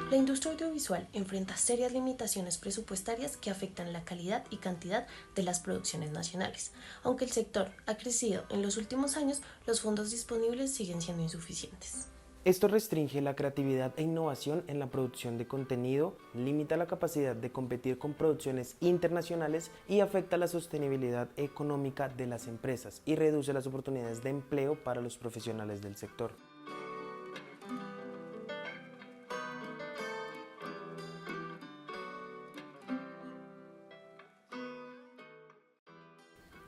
La industria audiovisual enfrenta serias limitaciones presupuestarias que afectan la calidad y cantidad de las producciones nacionales. Aunque el sector ha crecido en los últimos años, los fondos disponibles siguen siendo insuficientes. Esto restringe la creatividad e innovación en la producción de contenido, limita la capacidad de competir con producciones internacionales y afecta la sostenibilidad económica de las empresas y reduce las oportunidades de empleo para los profesionales del sector.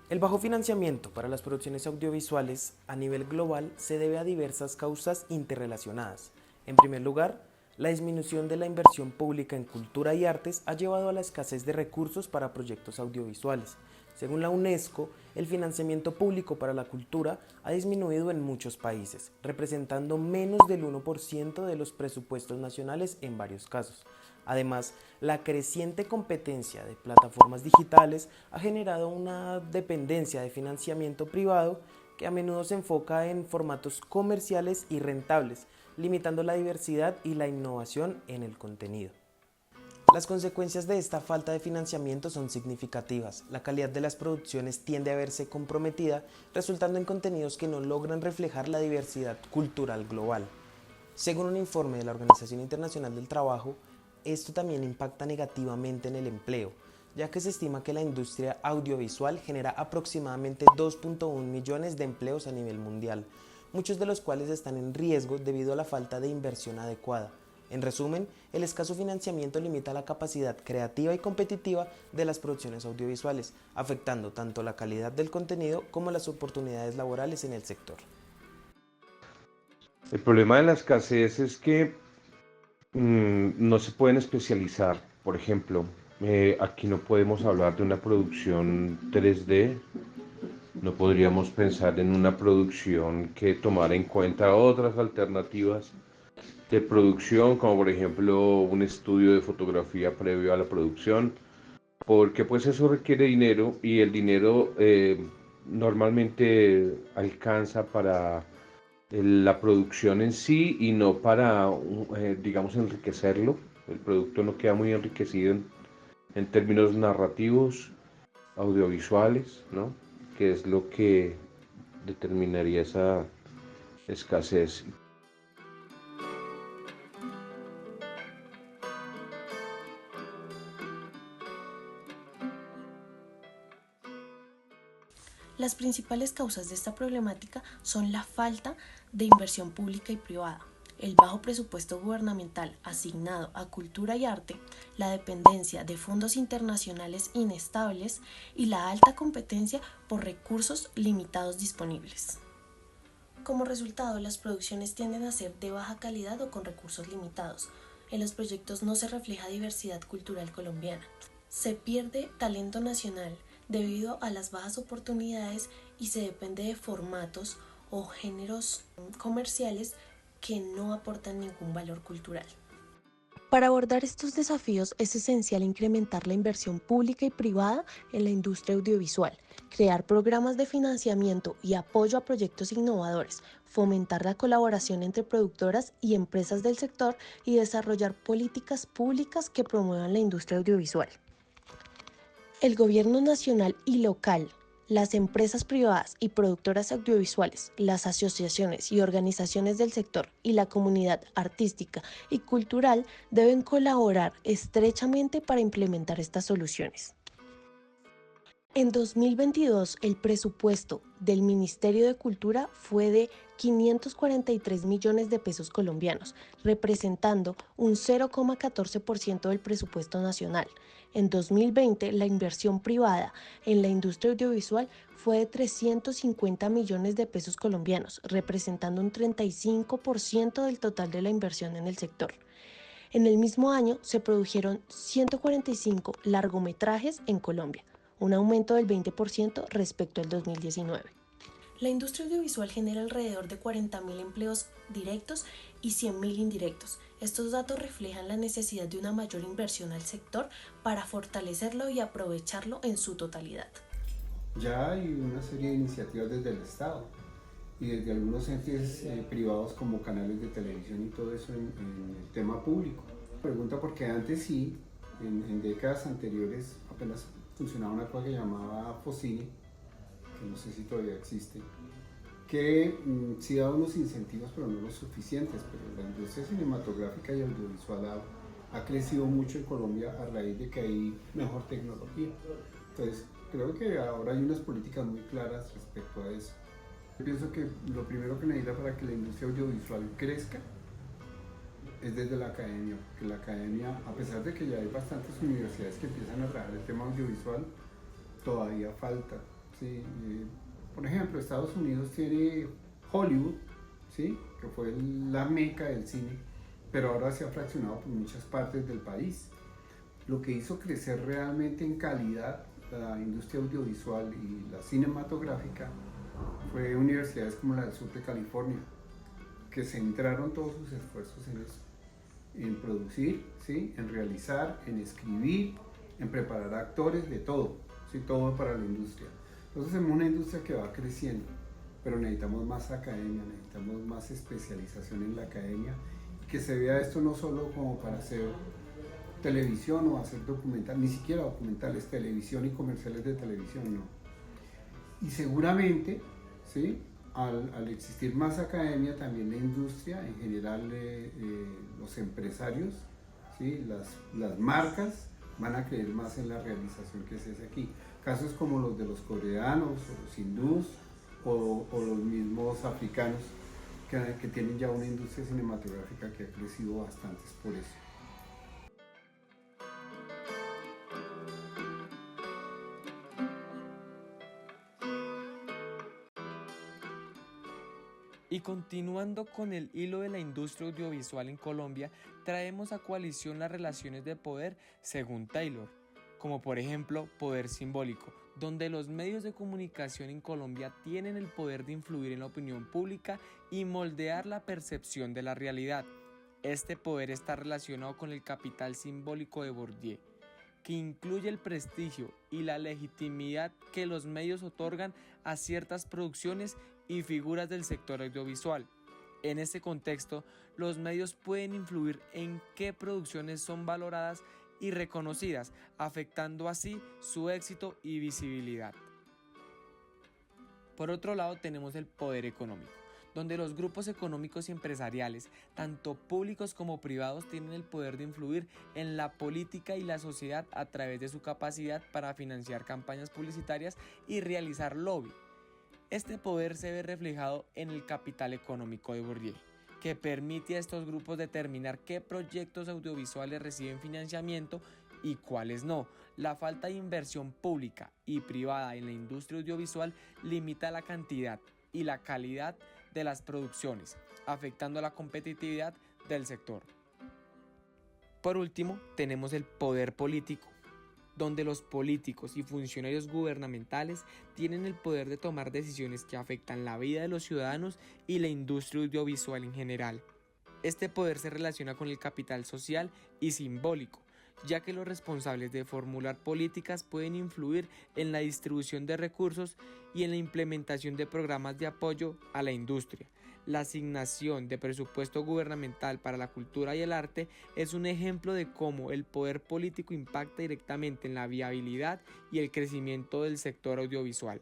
El bajo financiamiento para las producciones audiovisuales a nivel global se debe a diversas causas interrelacionadas. En primer lugar, la disminución de la inversión pública en cultura y artes ha llevado a la escasez de recursos para proyectos audiovisuales. Según la UNESCO, el financiamiento público para la cultura ha disminuido en muchos países, representando menos del 1% de los presupuestos nacionales en varios casos. Además, la creciente competencia de plataformas digitales ha generado una dependencia de financiamiento privado que a menudo se enfoca en formatos comerciales y rentables, limitando la diversidad y la innovación en el contenido. Las consecuencias de esta falta de financiamiento son significativas. La calidad de las producciones tiende a verse comprometida, resultando en contenidos que no logran reflejar la diversidad cultural global. Según un informe de la Organización Internacional del Trabajo, esto también impacta negativamente en el empleo, ya que se estima que la industria audiovisual genera aproximadamente 2.1 millones de empleos a nivel mundial, muchos de los cuales están en riesgo debido a la falta de inversión adecuada. En resumen, el escaso financiamiento limita la capacidad creativa y competitiva de las producciones audiovisuales, afectando tanto la calidad del contenido como las oportunidades laborales en el sector. El problema de la escasez es que no se pueden especializar. Por ejemplo, aquí no podemos hablar de una producción 3D, no podríamos pensar en una producción que tomara en cuenta otras alternativas de producción, como por ejemplo un estudio de fotografía previo a la producción, porque pues eso requiere dinero y el dinero normalmente alcanza para la producción en sí y no para, digamos, enriquecerlo. El producto no queda muy enriquecido en términos narrativos, audiovisuales, ¿no? Que es lo que determinaría esa escasez. Las principales causas de esta problemática son la falta de inversión pública y privada, el bajo presupuesto gubernamental asignado a cultura y arte, la dependencia de fondos internacionales inestables y la alta competencia por recursos limitados disponibles. Como resultado, las producciones tienden a ser de baja calidad o con recursos limitados. En los proyectos no se refleja diversidad cultural colombiana. Se pierde talento nacional debido a las bajas oportunidades y se depende de formatos o géneros comerciales que no aportan ningún valor cultural. Para abordar estos desafíos es esencial incrementar la inversión pública y privada en la industria audiovisual, crear programas de financiamiento y apoyo a proyectos innovadores, fomentar la colaboración entre productoras y empresas del sector y desarrollar políticas públicas que promuevan la industria audiovisual. El gobierno nacional y local, las empresas privadas y productoras audiovisuales, las asociaciones y organizaciones del sector y la comunidad artística y cultural deben colaborar estrechamente para implementar estas soluciones. En 2022, el presupuesto del Ministerio de Cultura fue de 543 millones de pesos colombianos, representando un 0,14% del presupuesto nacional. En 2020, la inversión privada en la industria audiovisual fue de 350 millones de pesos colombianos, representando un 35% del total de la inversión en el sector. En el mismo año se produjeron 145 largometrajes en Colombia, un aumento del 20% respecto al 2019. La industria audiovisual genera alrededor de 40.000 empleos directos y 100.000 indirectos. Estos datos reflejan la necesidad de una mayor inversión al sector para fortalecerlo y aprovecharlo en su totalidad. Ya hay una serie de iniciativas desde el Estado y desde algunos entes privados como canales de televisión y todo eso en el tema público. Pregunta porque antes sí, en décadas anteriores apenas funcionaba una cosa que llamaba Focine, que no sé si todavía existe, que sí daba unos incentivos, pero no los suficientes. Pero la industria cinematográfica y audiovisual ha crecido mucho en Colombia a raíz de que hay mejor tecnología. Entonces, creo que ahora hay unas políticas muy claras respecto a eso. Yo pienso que lo primero que necesita para que la industria audiovisual crezca es desde la academia, porque la academia, a pesar de que ya hay bastantes universidades que empiezan a trabajar el tema audiovisual, todavía falta. ¿Sí? Por ejemplo, Estados Unidos tiene Hollywood, ¿sí? Que fue la meca del cine, pero ahora se ha fraccionado por muchas partes del país. Lo que hizo crecer realmente en calidad la industria audiovisual y la cinematográfica fue universidades como la del sur de California, que centraron todos sus esfuerzos en eso, en producir, ¿sí? En realizar, en escribir, en preparar actores, de todo, ¿sí? Todo para la industria. Entonces es una industria que va creciendo, pero necesitamos más academia, necesitamos más especialización en la academia, y que se vea esto no solo como para hacer televisión o hacer documental, ni siquiera documentales, televisión y comerciales de televisión, no. Y seguramente, ¿sí? Al existir más academia, también la industria, en general los empresarios, ¿sí? Las marcas van a creer más en la realización que se hace aquí. Casos como los de los coreanos, o los hindús, o los mismos africanos, que tienen ya una industria cinematográfica que ha crecido bastante por eso. Y continuando con el hilo de la industria audiovisual en Colombia, traemos a coalición las relaciones de poder según Taylor, como por ejemplo poder simbólico, donde los medios de comunicación en Colombia tienen el poder de influir en la opinión pública y moldear la percepción de la realidad. Este poder está relacionado con el capital simbólico de Bourdieu, que incluye el prestigio y la legitimidad que los medios otorgan a ciertas producciones y figuras del sector audiovisual. En este contexto, los medios pueden influir en qué producciones son valoradas y reconocidas, afectando así su éxito y visibilidad. Por otro lado, tenemos el poder económico, donde los grupos económicos y empresariales, tanto públicos como privados, tienen el poder de influir en la política y la sociedad a través de su capacidad para financiar campañas publicitarias y realizar lobby. Este poder se ve reflejado en el capital económico de Bourdieu, que permite a estos grupos determinar qué proyectos audiovisuales reciben financiamiento y cuáles no. La falta de inversión pública y privada en la industria audiovisual limita la cantidad y la calidad de las producciones, afectando la competitividad del sector. Por último, tenemos el poder político, donde los políticos y funcionarios gubernamentales tienen el poder de tomar decisiones que afectan la vida de los ciudadanos y la industria audiovisual en general. Este poder se relaciona con el capital social y simbólico, ya que los responsables de formular políticas pueden influir en la distribución de recursos y en la implementación de programas de apoyo a la industria. La asignación de presupuesto gubernamental para la cultura y el arte es un ejemplo de cómo el poder político impacta directamente en la viabilidad y el crecimiento del sector audiovisual.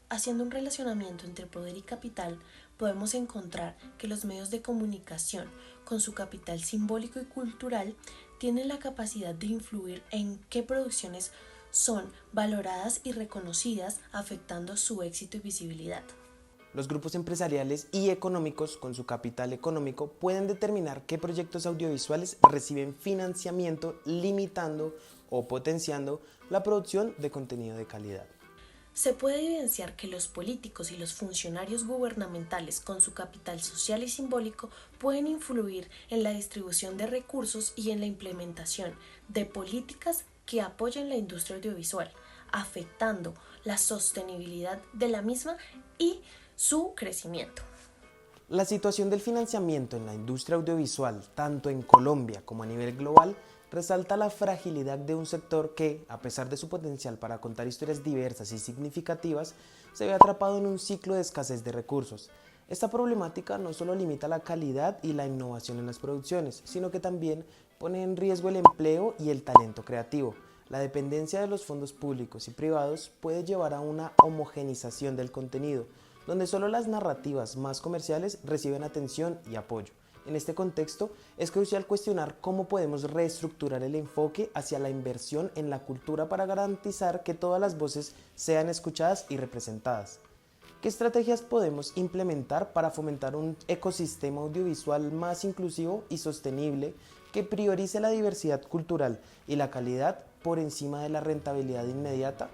Haciendo un relacionamiento entre poder y capital, podemos encontrar que los medios de comunicación, con su capital simbólico y cultural, tienen la capacidad de influir en qué producciones son valoradas y reconocidas, afectando su éxito y visibilidad. Los grupos empresariales y económicos, con su capital económico, pueden determinar qué proyectos audiovisuales reciben financiamiento, limitando o potenciando la producción de contenido de calidad. Se puede evidenciar que los políticos y los funcionarios gubernamentales, con su capital social y simbólico, pueden influir en la distribución de recursos y en la implementación de políticas que apoyen la industria audiovisual, afectando la sostenibilidad de la misma y su crecimiento. La situación del financiamiento en la industria audiovisual, tanto en Colombia como a nivel global, resalta la fragilidad de un sector que, a pesar de su potencial para contar historias diversas y significativas, se ve atrapado en un ciclo de escasez de recursos. Esta problemática no solo limita la calidad y la innovación en las producciones, sino que también pone en riesgo el empleo y el talento creativo. La dependencia de los fondos públicos y privados puede llevar a una homogenización del contenido, donde solo las narrativas más comerciales reciben atención y apoyo. En este contexto, es crucial cuestionar cómo podemos reestructurar el enfoque hacia la inversión en la cultura para garantizar que todas las voces sean escuchadas y representadas. ¿Qué estrategias podemos implementar para fomentar un ecosistema audiovisual más inclusivo y sostenible que priorice la diversidad cultural y la calidad por encima de la rentabilidad inmediata?